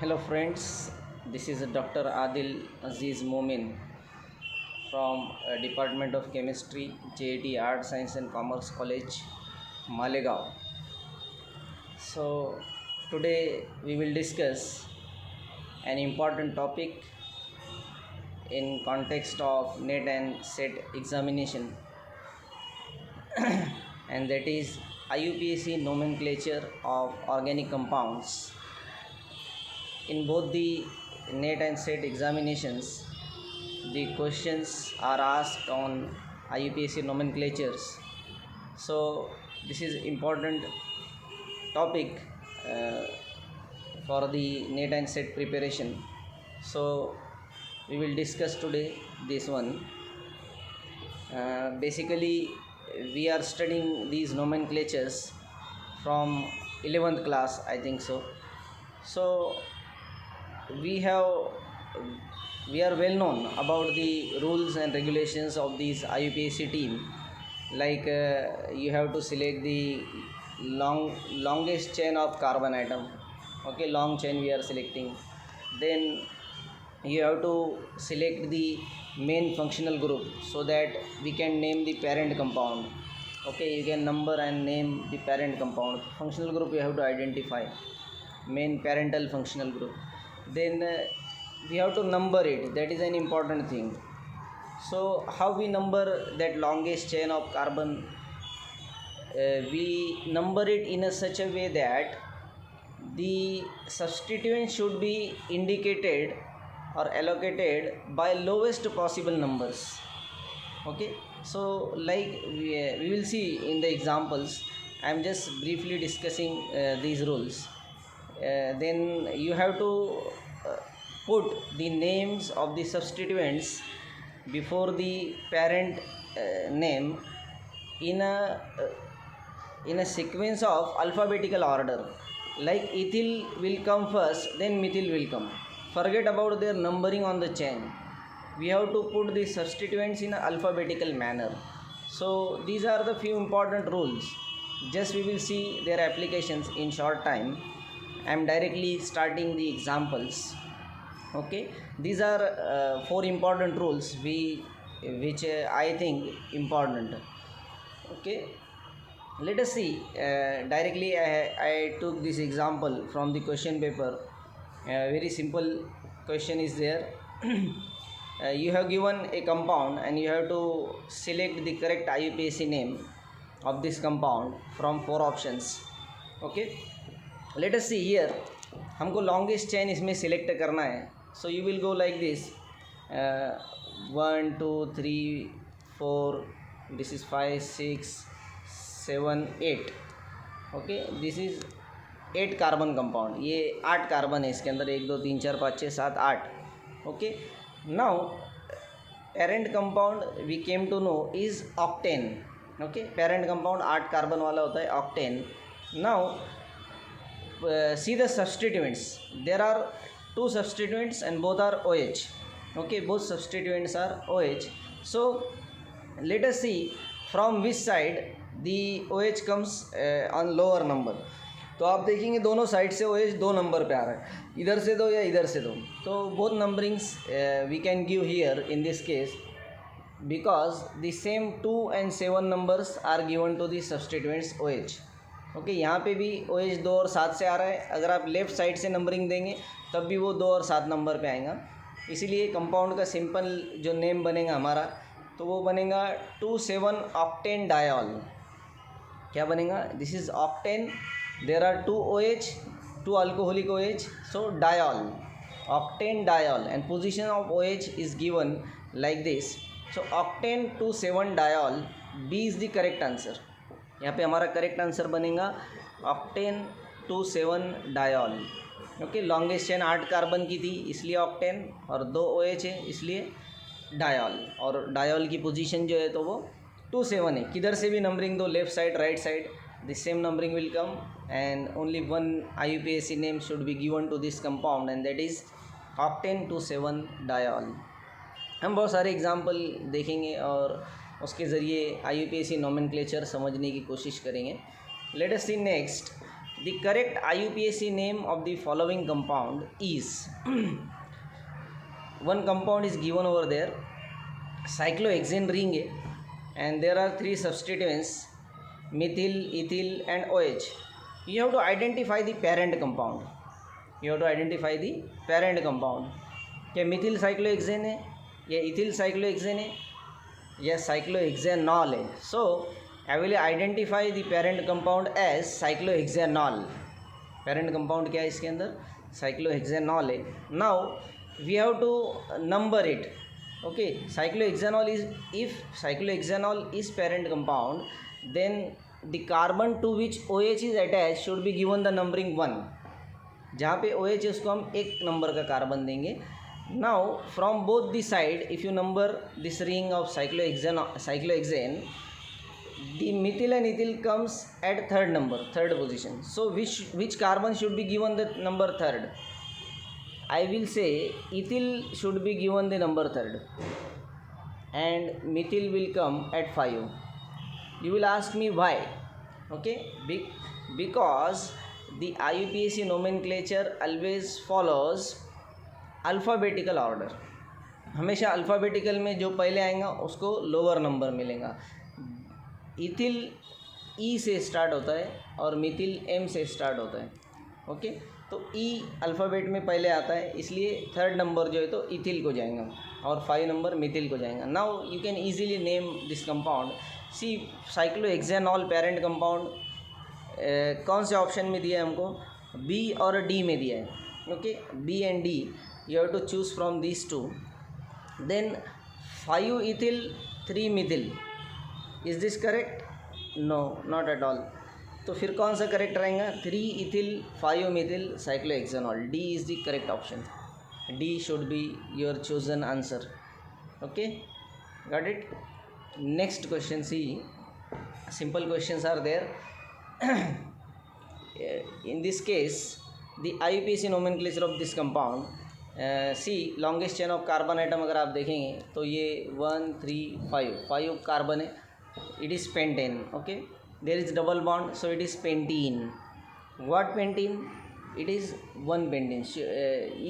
Hello friends, this is Dr. Adil Aziz Momin from Department of Chemistry, JAT Art Science and Commerce College, Malegaon. So today we will discuss an important topic in context of NET and SET examination, and that is IUPAC nomenclature of organic compounds. In both the NET and SET examinations, the questions are asked on IUPAC nomenclatures. So this is important topic uh, for the NET and SET preparation. So we will discuss today this one. Basically, we are studying these nomenclatures from 11th class, I think so. So we have we are well known about the rules and regulations of these IUPAC team. Like you have to select the longest chain of carbon atom. Okay, long chain we are selecting. Then you have to select the main functional group so that we can name the parent compound. Okay, you can number and name the parent compound. Functional group you have to identify, main parental functional group. Then we have to number it, that is an important thing. So how we number that longest chain of carbon? We number it in a such a way that the substituent should be indicated or allocated by lowest possible numbers. Okay, so like we will see in the examples. I am just briefly discussing these rules. Then you have to uh, put the names of the substituents before the parent name in a sequence of alphabetical order. Like ethyl will come first, then methyl will come. Forget about their numbering on the chain. We have to put the substituents in an alphabetical manner. So these are the few important rules. Just we will see their applications in short time. I am directly starting the examples. Okay, these are four important rules which I think important. Okay, let us see. Directly I took this example from the question paper. Very simple question is there. You have given a compound and you have to select the correct IUPAC name of this compound from four options. Okay, let us see here. हमको longest chain इसमें select करना है. So you will go like this. 1 2 3 4, this is 5 6 7 8. Okay, this is 8 carbon compound. ये 8 carbon है इसके अंदर. 1 2 3 4 5 6 7 8. Okay, now parent compound we came to know is octane. Okay, parent compound 8 carbon वाला होता है, octane. Now see the substituents. There are two substituents and both are OH. Okay, both substituents are OH. So let us see from which side the OH comes on lower number. तो आप देखेंगे दोनों side से OH दो number पे आ रहा है, इधर से दो या इधर से दो. तो both numberings we can give here in this case because the same 2 and 7 numbers are given to the substituents OH. Okay, यहाँ पे भी OH 2 और 7 से आ रहा है. अगर आप लेफ़्ट साइड से नंबरिंग देंगे तब भी वो 2 और 7 नंबर पे आएगा. इसीलिए कंपाउंड का सिंपल जो नेम बनेगा हमारा, तो वो बनेगा 2,7 ऑक्टेन डायॉल. क्या बनेगा? This is octane. There are 2 OH, 2 alcoholic OH, so diol, octane diol. And position of OH is given like this. So octane 2,7 diol. B is the correct answer. यहाँ पे हमारा करेक्ट आंसर बनेगा octane 2,7 diol. Okay, longest chain 8 carbon की थी इसलिए octane, और 2 OH है इसलिए डायॉल. और डायॉल की पोजीशन जो है तो वो 2,7 है. किधर से भी नंबरिंग दो, left side right side, the same numbering will come and only one IUPAC name should be given to this compound and that is octane 2,7 diol. हम बहुत सारे एग्जाम्पल देखेंगे और उसके ज़रिए IUPAC नोमेनक्लेचर समझने की कोशिश करेंगे. Let us see next. the correct IUPAC name of the following compound is one compound is given over there, cyclohexane ring है, and there are three substituents, methyl, ethyl and OH. You have to identify the parent compound. You have to identify the parent compound. क्या Mithil cyclohexane है या ethyl cyclohexane है या cyclohexanol है? सो I will identify the parent compound as cyclohexanol. Parent compound क्या है इसके अंदर? cyclohexanol है. Now we have to number it. Okay, cyclohexanol is, if cyclohexanol is parent compound, then the carbon to which OH is attached should be given the numbering 1. जहाँ पे OH है उसको हम एक नंबर का कार्बन देंगे. Now from both the side, if you number this ring of cyclohexane, the methyl and ethyl comes at third position. So which carbon should be given the number third? I will say ethyl should be given the number third and methyl will come at 5. You will ask me why? Okay, because the IUPAC nomenclature always follows alphabetical order. हमेशा alphabetical में जो पहले आएगा उसको lower number मिलेगा. Ethyl ई से start होता है और मिथिल एम से स्टार्ट होता है. ओके, तो ई अल्फ़ाबेट में पहले आता है, इसलिए थर्ड नंबर जो है तो इथिल को जाएगा और 5 नंबर मिथिल को जाएगा. Now you can easily name this compound. See cyclohexanol parent compound कौन से ऑप्शन में दिया है हमको? बी और डी में दिया है. Okay, B and D, you have to choose from this two. Then 5 ethyl 3 methyl. Is this correct? No, not at all. तो फिर कौन सा करेक्ट रहेगा? 3 ethyl 5 methyl cyclohexanol. D is the correct option. D should be your chosen answer. Okay, got it. Next question, see simple questions are there. in this case the IUPAC nomenclature of this compound, see longest chain of carbon atom अगर आप देखेंगे तो ये 1 3 5 carbon है. It is pentene. Okay, there is double bond, so it is pentene. What pentene? It is 1 pentene.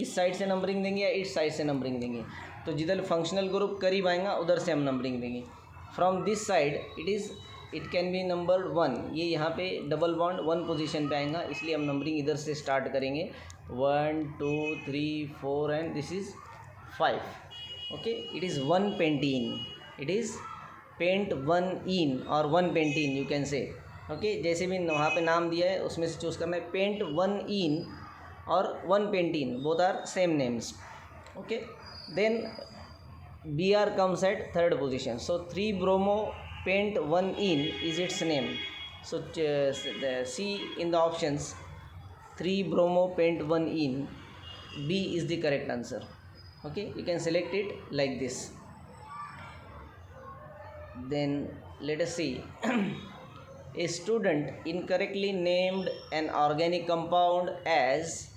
इस side से numbering देंगे या इस साइड से नंबरिंग देंगे? तो जिधर फंक्शनल ग्रुप करीब आएगा उधर से हम नंबरिंग देंगे. From this side it can be number 1. ये यहाँ पे डबल बॉन्ड 1 पोजीशन पे आएगा, इसलिए हम नंबरिंग इधर से स्टार्ट करेंगे. 1 2 3 4 and this is 5. Okay, it is 1 pentene. It is pent 1 ene और 1 pentene you can say. Okay, जैसे भी वहाँ पे नाम दिया है उसमें से चूज़ करना है. पेंट 1 इन और 1 pentene, both are same names. Okay, then Br comes at third position. So 3 bromo paint 1 in is its name. So see in the options 3 bromo paint 1 in, B is the correct answer. Okay, you can select it like this. Then let us see. A student incorrectly named an organic compound as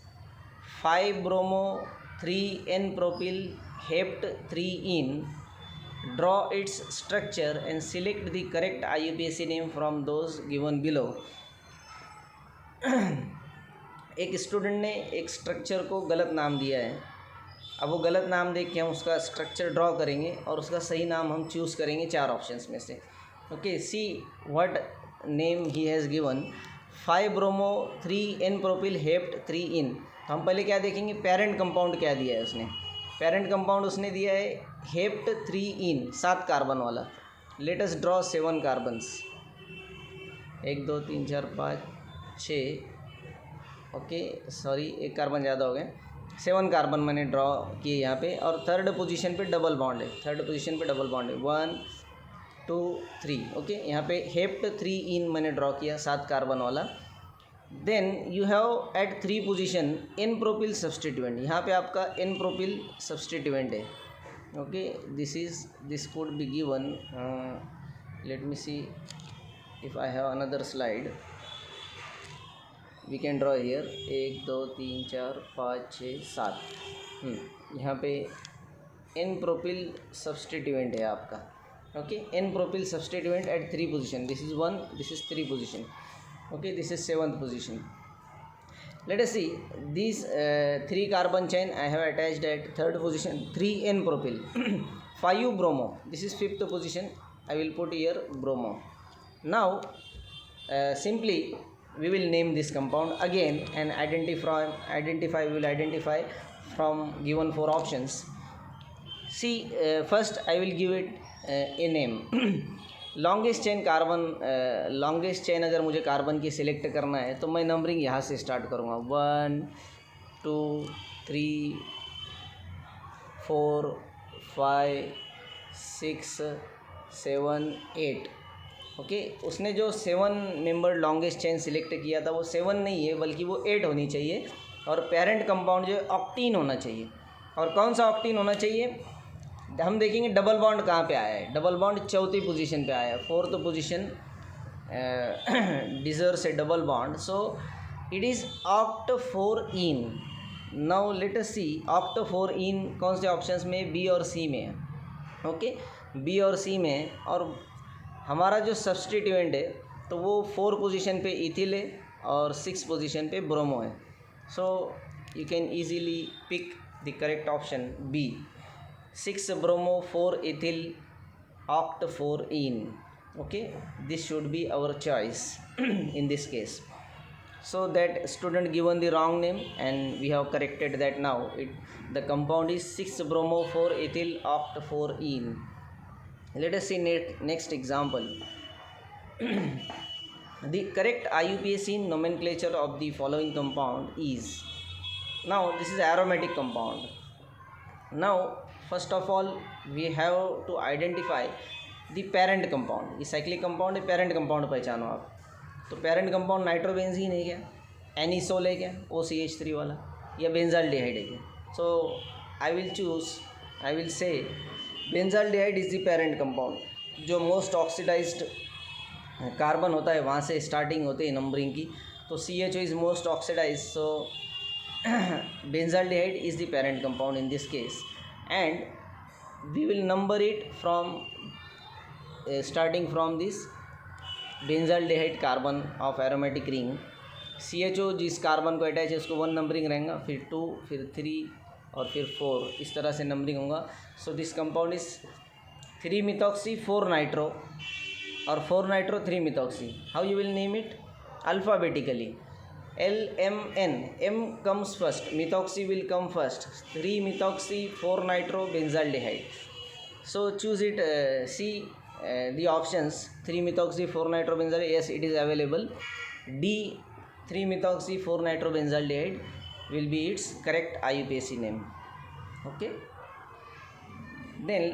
5 bromo 3 n propyl hept 3 in. Draw its structure and select the correct IUPAC name from those given below. एक student ने एक structure को गलत नाम दिया है. अब वो गलत नाम देख के हम उसका स्ट्रक्चर ड्रॉ करेंगे और उसका सही नाम हम चूज़ करेंगे 4 ऑप्शंस में से. Okay, see what name he has given. 5 bromo 3 n propyl hept 3 इन. तो हम पहले क्या देखेंगे, पेरेंट कंपाउंड क्या दिया है उसने. पेरेंट कंपाउंड उसने दिया है हेप्ट 3 इन, 7 कार्बन वाला. Let us draw 7 carbons. 1 2 3 4 5 6. Okay, sorry, एक कार्बन ज़्यादा हो गए. 7 कार्बन मैंने ड्रॉ किए यहाँ पे और थर्ड पोजीशन पे डबल बॉन्ड है. 1 2 3. ओके, यहाँ पे हेप्ट 3 इन मैंने ड्रॉ किया, 7 कार्बन वाला. Then you have at 3 position n propyl substituent. यहाँ पे आपका एन प्रोपिल सब्सटीट्यूएंट है. Okay, this could be given. Let me see if I have another slide. We can draw here 1 2 3 4 5 6 7. यहाँ पे N propyl substituent है आपका. Okay, n propyl substituent at 3 position. This is 1, this is 3 position. Okay, this is 7th position. Let us see these 3 carbon chain I have attached at 3rd position, 3n propyl 5 bromo, this is 5th position, I will put here bromo. Now simply we will name this compound again and identify we will identify from given 4 options. See, first I will give it a name. Longest chain carbon, longest chain अगर मुझे carbon की select करना है तो मैं numbering यहाँ से start करूँगा 1 2 3 4 5 6 7 8. ओके, उसने जो 7 मेंबर लॉन्गेस्ट चेन सिलेक्ट किया था वो 7 नहीं है बल्कि वो 8 होनी चाहिए और पेरेंट कंपाउंड जो है ऑक्टीन होना चाहिए. और कौन सा ऑक्टीन होना चाहिए हम देखेंगे. डबल बॉन्ड कहाँ पे आया है, डबल बॉन्ड 4थी पोजीशन पे आया है, 4th position deserves a double bond, so it is oct 4इन. Now let us see oct 4इन कौन से ऑप्शंस में, बी और सी में है. ओके, बी और सी में. और हमारा जो सब्सटीट्यूएंट है तो वो 4 पोजीशन पे इथिल है और 6 पोजीशन पे ब्रोमो है. So you can easily pick the correct option B, 6 bromo 4 ethyl oct 4ene. Okay, this should be our choice in this case. So that student given the wrong name and we have corrected that. Now the compound is 6 bromo 4 ethyl oct 4ene. Let us see next example. The correct IUPAC nomenclature of the following compound is, now this is aromatic compound. Now first of all we have to identify the parent compound. ये cyclic compound है, parent compound पहचानो आप. तो parent compound nitrobenzene है क्या, anisole है क्या, OCH3 वाला, या बेंजाल्डिहाइड है क्या. So I will say benzaldehyde is the parent compound. जो मोस्ट ऑक्सीडाइज्ड कार्बन होता है वहाँ से स्टार्टिंग होती है नंबरिंग की. तो CHO is most oxidise, so benzaldehyde is the parent compound in this case. And we will number it from starting from this benzaldehyde carbon of aromatic ring. CHO जिस carbon को attach है उसको 1 numbering रहेगा, फिर 2, फिर 3 और फिर 4, इस तरह से नंबरिंग होगा. So this compound is 3 methoxy 4 nitro और 4 nitro 3 methoxy. How you will name it, alphabetically LMN. M comes first, methoxy will come first, 3 methoxy 4 nitro benzaldehyde. So choose it. See the options, 3 methoxy 4 nitro benzaldehyde, yes it is available. D 3 methoxy 4 nitro benzaldehyde will be its correct IUPAC name. Okay, then